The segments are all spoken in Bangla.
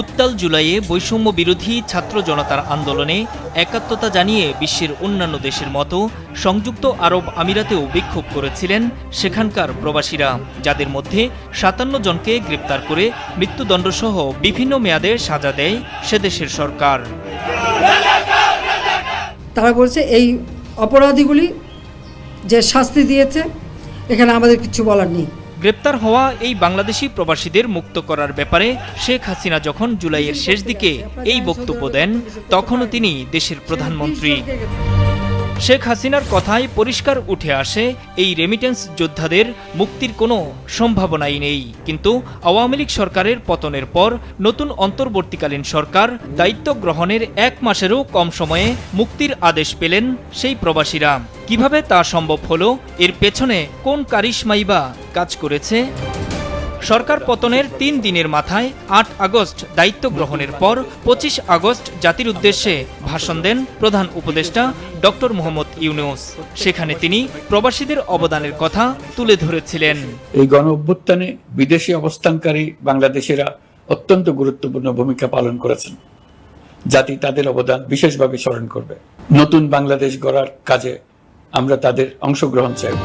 উত্তাল জুলাইয়ে বৈষম্য বিরোধী ছাত্র জনতার আন্দোলনে একাত্মতা জানিয়ে বিশ্বের অন্যান্য দেশের মতো সংযুক্ত আরব আমিরাতেও বিক্ষোভ করেছিলেন সেখানকার প্রবাসীরা, যাদের মধ্যে ৫৭ জনকে গ্রেপ্তার করে মৃত্যুদণ্ডসহ বিভিন্ন মেয়াদে সাজা দেয় সেদেশের সরকার। তারা বলছে এই অপরাধীগুলি যে শাস্তি দিয়েছে, এখানে আমাদের কিছু বলার নেই। গ্রেপ্তার হওয়া এই বাংলাদেশি প্রবাসীদের মুক্ত করার ব্যাপারে শেখ হাসিনা যখন জুলাইয়ের শেষ দিকে এই বক্তব্য দেন, তখনও তিনি দেশের প্রধানমন্ত্রী। শেখ হাসিনার কথায় পরিষ্কার উঠে আসে এই রেমিটেন্স যোদ্ধাদের মুক্তির কোনো সম্ভাবনাই নেই। কিন্তু আওয়ামী লীগ সরকারের পতনের পর নতুন অন্তর্বর্তীকালীন সরকার দায়িত্ব গ্রহণের ১ মাসেরও কম সময়ে মুক্তির আদেশ পেলেন সেই প্রবাসীরা। কিভাবে তা সম্ভব হলো, এর পেছনে কোন কারিশমাই বা কাজ করেছে? সরকার পতনের ৩ দিনের মাথায় ৮ আগস্ট দায়িত্ব গ্রহণের পর ২৫ আগস্ট জাতির উদ্দেশ্যে ভাষণ দেন প্রধান উপদেষ্টা ডক্টর মোহাম্মদ ইউনূস। সেখানে তিনি প্রবাসীদের অবদানের কথা তুলে ধরেছিলেন। এই গণ অভ্যুত্থানে বিদেশি অবস্থানকারী বাংলাদেশিরা অত্যন্ত গুরুত্বপূর্ণ ভূমিকা পালন করেছেন। জাতি তাদের অবদান বিশেষভাবে স্মরণ করবে। নতুন বাংলাদেশ গড়ার কাজে আমরা তাদের অংশগ্রহণ চাই।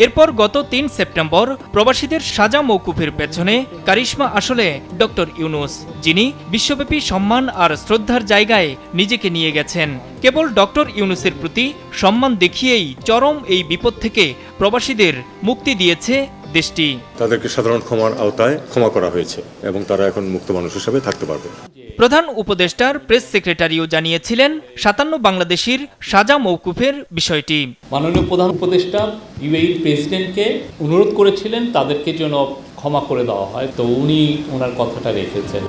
এরপর গত ৩ সেপ্টেম্বর প্রবাসীদের সাজা মওকুফের পেছনে কারিশমা আসলে ডক্টর ইউনূস, যিনি বিশ্বব্যাপী সম্মান আর শ্রদ্ধার জায়গায় নিজেকে নিয়ে গেছেন। কেবল ডক্টর ইউনূসের প্রতি সম্মান দেখিয়েই চরম এই বিপদ থেকে প্রবাসীদের মুক্তি দিয়েছে দেশটি। তাদেরকে সাধারণ ক্ষমার আওতায় ক্ষমা করা হয়েছে এবং তারা এখন মুক্ত মানুষ হিসেবে থাকতে পারবে। প্রধান উপদেষ্টার প্রেস সেক্রেটারিও জানিয়েছিলেন ৫৭ বাংলাদেশির সাজা মওকুফের বিষয়টি। মাননীয় প্রধান উপদেষ্টা ইউএই প্রেসিডেন্টকে অনুরোধ করেছিলেন তাদেরকে যেন ক্ষমা করে দেওয়া হয়, তো উনি ওনার কথাটা রেখেছেন।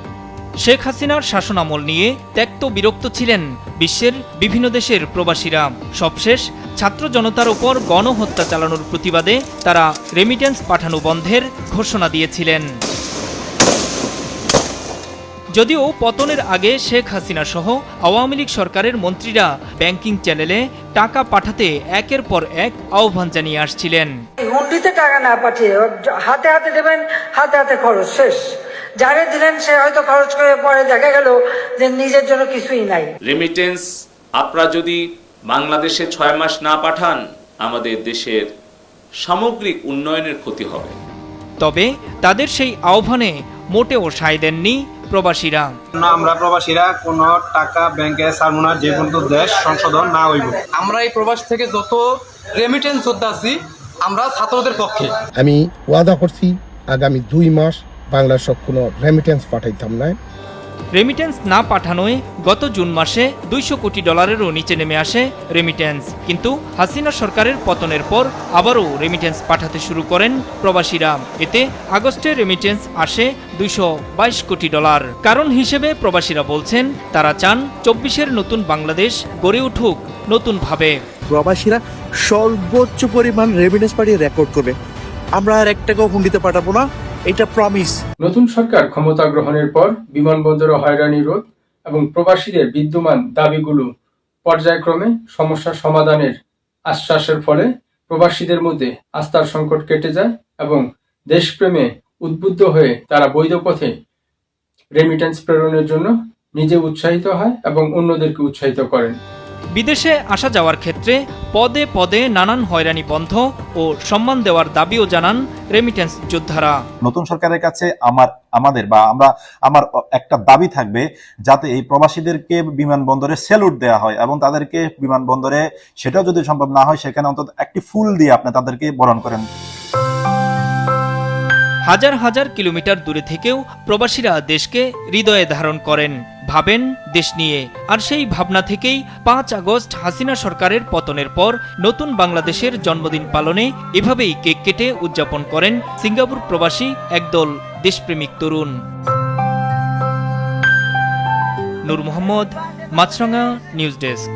শেখ হাসিনার শাসনামল নিয়ে ত্যক্ত বিরক্ত ছিলেন বিশ্বের বিভিন্ন দেশের প্রবাসীরা। সবশেষ ছাত্র জনতার ওপর গণহত্যা চালানোর প্রতিবাদে তারা রেমিটেন্স পাঠানো বন্ধের ঘোষণা দিয়েছিলেন। যদিও পতনের আগে শেখ হাসিনা সহ আওয়ামী লীগ সরকারের মন্ত্রীরা ব্যাংকিং চ্যানেলে টাকা পাঠাতে একের পর এক আহ্বান জানিয়ে আসছিলেন। হুন্ডিতে টাকা না পাঠিয়ে হাতে হাতে দেবেন, হাতে হাতে খরচ শেষ। যারে দিলেন সে হয়তো খরচ করে পরে দেখা গেল যে নিজের জন্য কিছুই নাই। রেমিটেন্স আপনারা যদি বাংলাদেশে ৬ মাস না পাঠান, আমাদের দেশের সামগ্রিক উন্নয়নের ক্ষতি হবে। তবে তাদের সেই আহ্বানে মোটেও সায় দেননি প্রবাসীরা। আমরা প্রবাসীরা কোনো টাকা ব্যাংকে ছাড়বো না যে পর্যন্ত দেশ সংশোধন না হইব। আমরা এই প্রবাস থেকে যত রেমিটেন্স যোদ্ধা আছি, আমরা ছাত্রদের পক্ষে। আমি ওয়াদা করছি আগামী ২ মাস বাংলাদেশ কোনো রেমিটেন্স পাঠাইতাম না। রেমিটেন্স না পাঠানোয় গত জুন মাসে $২০০ কোটিরও নিচে নেমে আসে রেমিটেন্স। কিন্তু হাসিনা সরকারের পতনের পর আবারও রেমিটেন্স পাঠাতে শুরু করেন প্রবাসীরা। এতে আগস্টে রেমিটেন্স আসে $২২২ কোটি। কারণ হিসেবে প্রবাসীরা বলছেন, তারা চান ২৪-এর নতুন বাংলাদেশ গড়ে উঠুক নতুনভাবে। প্রবাসীরা সর্বোচ্চ পরিমাণ রেমিটেন্স পাঠিয়ে রেকর্ড করবে। আমরা আর ১ টাকাও হুন্ডিতে পাঠাবো না, এটা প্রমিস। নতুন সরকার ক্ষমতা গ্রহণের পর বিমানবন্দরে হয়রানি রোধ এবং প্রবাসীদের বিদ্যমান দাবিগুলো পর্যায়ক্রমে সমস্যা সমাধানের আশ্বাসের ফলে প্রবাসীদের মধ্যে আস্থার সংকট কেটে যায় এবং দেশপ্রেমে উদ্বুদ্ধ হয়ে তারা বৈধ পথে রেমিটেন্স প্রেরণের জন্য নিজে উৎসাহিত হয় এবং অন্যদেরকে উৎসাহিত করেন। বিদেশে আসা যাওয়ার ক্ষেত্রে পদে পদে নানান হয়রানি বন্ধ ও সম্মান দেওয়ার দাবিও জানান রেমিটেন্স যোদ্ধারা। নতুন সরকারের কাছে আমার একটা দাবি থাকবে, যাতে এই প্রবাসীদেরকে বিমানবন্দরে স্যালুট দেওয়া হয় এবং তাদেরকে বিমানবন্দরে, সেটাও যদি সম্ভব না হয়, সেখানে অন্তত একটি ফুল দিয়ে আপনি তাদেরকে বরণ করেন। হাজার হাজার কিলোমিটার দূরে থেকেও প্রবাসীরা দেশকে হৃদয়ে ধারণ করেন, ভাবেন দেশ নিয়ে। আর সেই ভাবনা থেকেই ৫ আগস্ট হাসিনা সরকারের পতনের পর নতুন বাংলাদেশের জন্মদিন পালনে এভাবেই কেক কেটে উদযাপন করেন সিঙ্গাপুর প্রবাসী একদল দেশপ্রেমিক তরুণ। নূর মোহাম্মদ, মাছরাঙা নিউজ ডেস্ক।